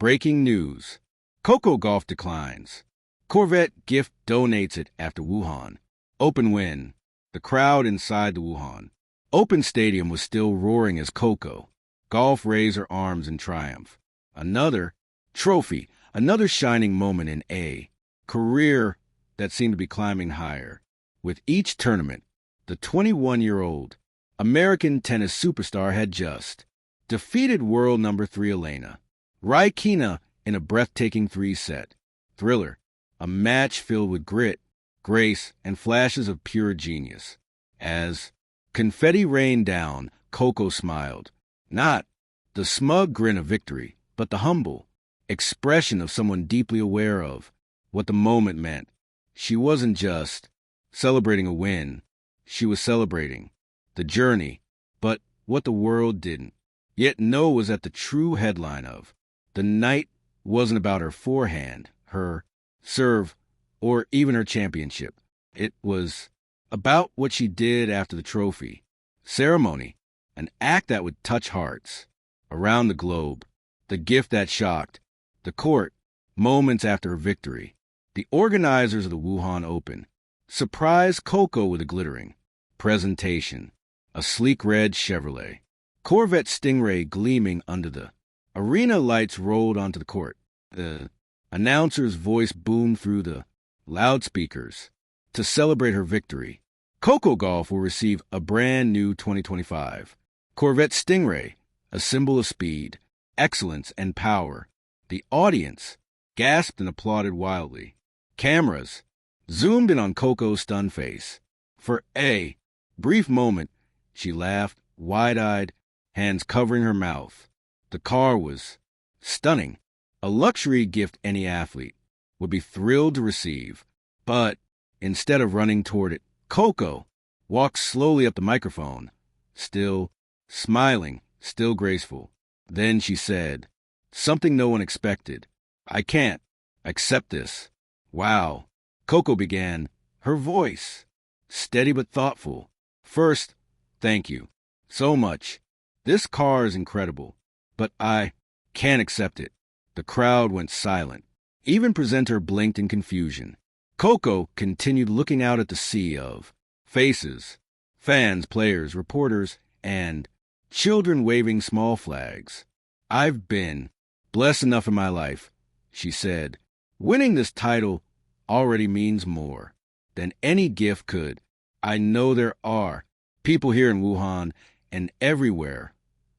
Breaking news. Coco Gauff declines. Corvette gift donates it after Wuhan. Open win. The crowd inside the Wuhan Open Stadium was still roaring as Coco Gauff raised her arms in triumph. Another trophy, another shining moment in a career that seemed to be climbing higher. With each tournament, the 21-year-old American tennis superstar had just defeated world number 3 Elena Rybakina in a breathtaking 3-set thriller, a match filled with grit, grace, and flashes of pure genius. As confetti rained down, Coco smiled. Not the smug grin of victory, but the humble expression of someone deeply aware of what the moment meant. She wasn't just celebrating a win. She was celebrating the journey, but what the world didn't yet know was that the true headline of the night wasn't about her forehand, her serve, or even her championship. It was about what she did after the trophy ceremony, an act that would touch hearts around the globe, the gift that shocked the court moments after her victory. The organizers of the Wuhan Open surprised Coco with a glittering presentation, a sleek red Chevrolet Corvette Stingray gleaming under the arena lights rolled onto the court. The announcer's voice boomed through the loudspeakers. To celebrate her victory, Coco Gauff will receive a brand new 2025 Corvette Stingray, a symbol of speed, excellence, and power. The audience gasped and applauded wildly. Cameras zoomed in on Coco's stunned face. For a brief moment, she laughed, wide-eyed, hands covering her mouth. The car was stunning, a luxury gift any athlete would be thrilled to receive. But instead of running toward it, Coco walked slowly up the microphone, still smiling, still graceful. Then she said something no one expected. "I can't accept this." "Wow." Coco began, her voice steady but thoughtful. "First, thank you so much. This car is incredible, but I can't accept it." The crowd went silent. Even presenter blinked in confusion. Coco continued looking out at the sea of faces, fans, players, reporters, and children waving small flags. "I've been blessed enough in my life," she said. "Winning this title already means more than any gift could. I know there are people here in Wuhan and everywhere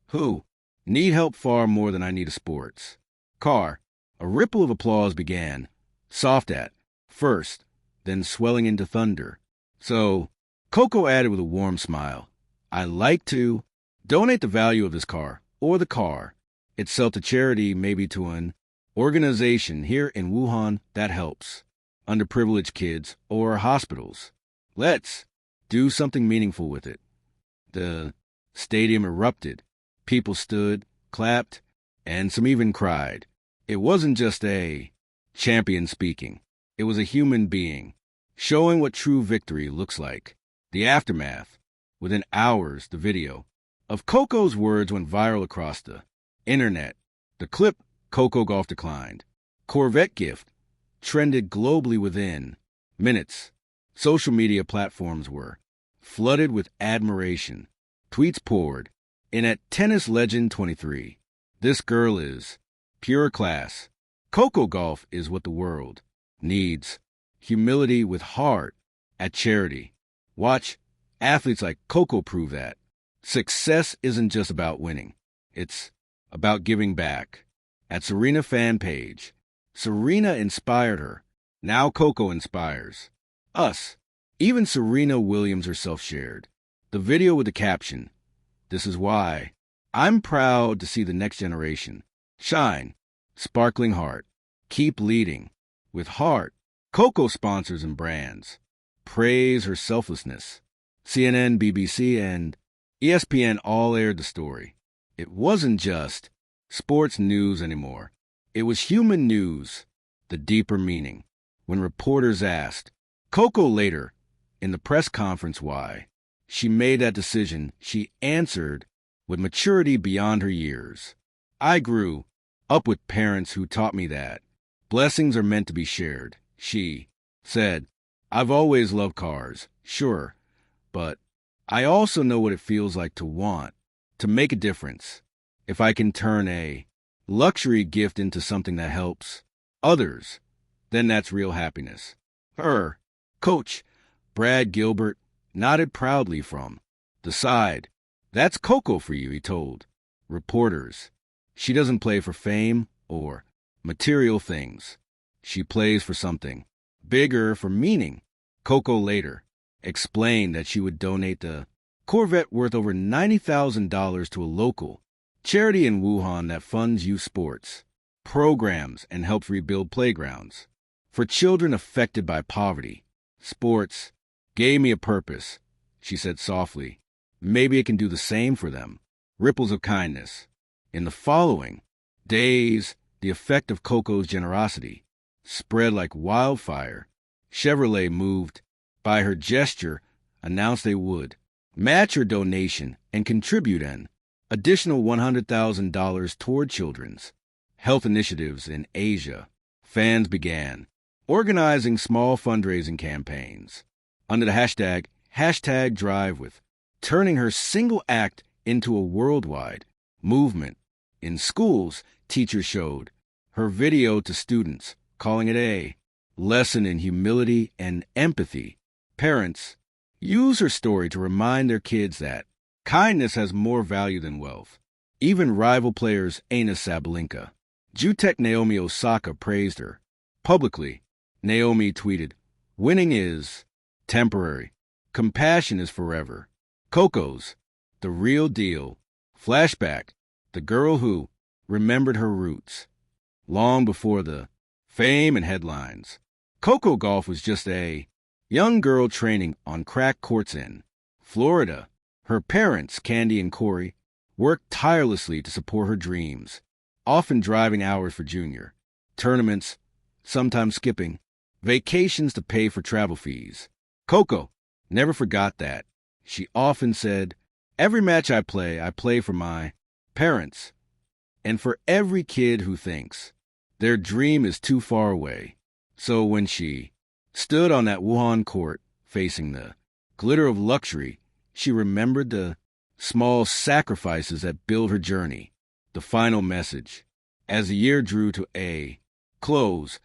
who need help far more than I need a sports car." A ripple of applause began, soft at first, then swelling into thunder. "So," Coco added with a warm smile, "I'd like to donate the value of this car, or the car itself, to charity, maybe to an organization here in Wuhan that helps underprivileged kids or hospitals. Let's do something meaningful with it." The stadium erupted. People stood, clapped, and some even cried. It wasn't just a champion speaking. It was a human being, showing what true victory looks like. The aftermath. Within hours, the video of Coco's words went viral across the internet. The clip, "Coco Gauff declined. Corvette gift," trended globally within minutes. Social media platforms were flooded with admiration. Tweets poured in at Tennis Legend 23. "This girl is pure class. Coco Gauff is what the world needs. Humility with heart at charity. Watch athletes like Coco prove that success isn't just about winning. It's about giving back." At Serena fan page, "Serena inspired her. Now Coco inspires us." Even Serena Williams herself shared the video with the caption, "This is why I'm proud to see the next generation shine. Sparkling heart. Keep leading with heart." Coco sponsors and brands praise her selflessness. CNN, BBC, and ESPN all aired the story. It wasn't just sports news anymore. It was human news, the deeper meaning. When reporters asked Coco later in the press conference why she made that decision, she answered with maturity beyond her years. "I grew Up with parents who taught me that blessings are meant to be shared. She said, I've always loved cars, sure, but I also know what it feels like to want, to make a difference. If I can turn a luxury gift into something that helps others, then that's real happiness. Her coach, Brad Gilbert, nodded proudly from the side. That's Coco for you, he told reporters. She doesn't play for fame or material things. She plays for something bigger, for meaning. Coco later explained that she would donate the Corvette worth over $90,000 to a local charity in Wuhan that funds youth sports programs and helps rebuild playgrounds for children affected by poverty. Sports gave me a purpose, she said softly. Maybe it can do the same for them. Ripples of kindness. In the following days, the effect of Coco's generosity spread like wildfire. Chevrolet, moved by her gesture, announced they would match her donation and contribute an additional $100,000 toward children's health initiatives in Asia. Fans began organizing small fundraising campaigns under the hashtag Drive with, turning her single act into a worldwide movement. In schools, teachers showed her video to students, calling it a lesson in humility and empathy. Parents use her story to remind their kids that kindness has more value than wealth. Even rival players Aina Sabalenka, Jutek Naomi Osaka praised her publicly. Naomi tweeted, winning is temporary. Compassion is forever. Coco's the real deal. Flashback, the girl who remembered her roots long before the fame and headlines. Coco Gauff was just a young girl training on crack courts in Florida. Her parents, Candy and Corey, worked tirelessly to support her dreams, often driving hours for junior tournaments, sometimes skipping vacations to pay for travel fees. Coco never forgot that. She often said, every match I play for my parents, and for every kid who thinks their dream is too far away. So when she stood on that Wuhan court, facing the glitter of luxury, she remembered the small sacrifices that built her journey. The final message. As the year drew to a close,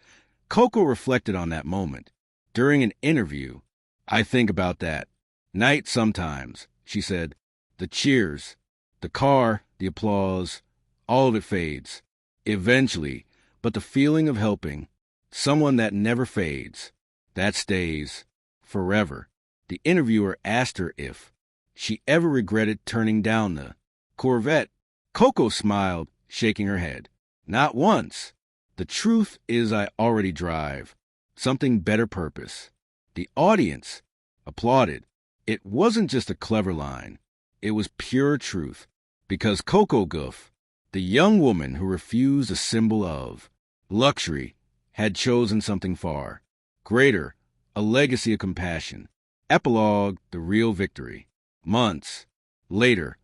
Coco reflected on that moment. During an interview, I think about that night sometimes, she said. The cheers, the car, the applause, all of it fades. Eventually, but the feeling of helping someone that never fades, that stays forever. The interviewer asked her if she ever regretted turning down the Corvette. Coco smiled, shaking her head. Not once. The truth is I already drive something better purpose. The audience applauded. It wasn't just a clever line. It was pure truth. Because Coco Gauff, the young woman who refused a symbol of luxury, had chosen something far greater, a legacy of compassion. Epilogue, the real victory. Months later,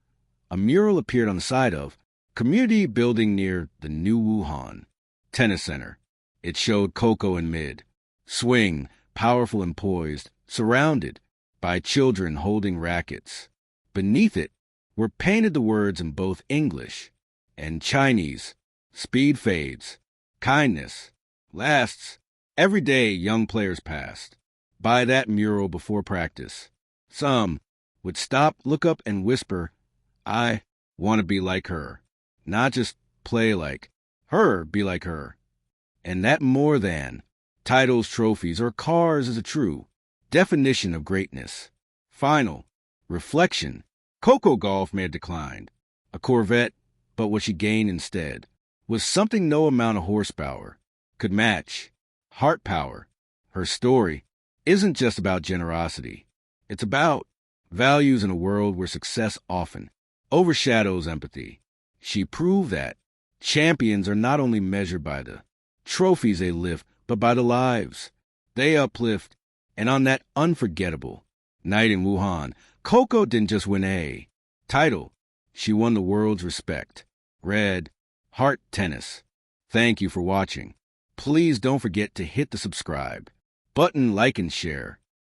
a mural appeared on the side of community building near the new Wuhan Tennis Center. It showed Coco in mid-swing, powerful and poised, surrounded by children holding rackets. Beneath it were painted the words in both English and Chinese. Speed fades. Kindness lasts. Every day, young players passed by that mural before practice. Some would stop, look up, and whisper, I want to be like her. Not just play like her, be like her. And that more than titles, trophies, or cars is a true definition of greatness. Final reflection. Coco Gauff may have declined a Corvette, but what she gained instead was something no amount of horsepower could match. Heart power. Her story isn't just about generosity. It's about values in a world where success often overshadows empathy. She proved that champions are not only measured by the trophies they lift, but by the lives they uplift. And on that unforgettable night in Wuhan, Coco didn't just win a title. She won the world's respect. Red Heart Tennis. Thank you for watching. Please don't forget to hit the subscribe button, like and share.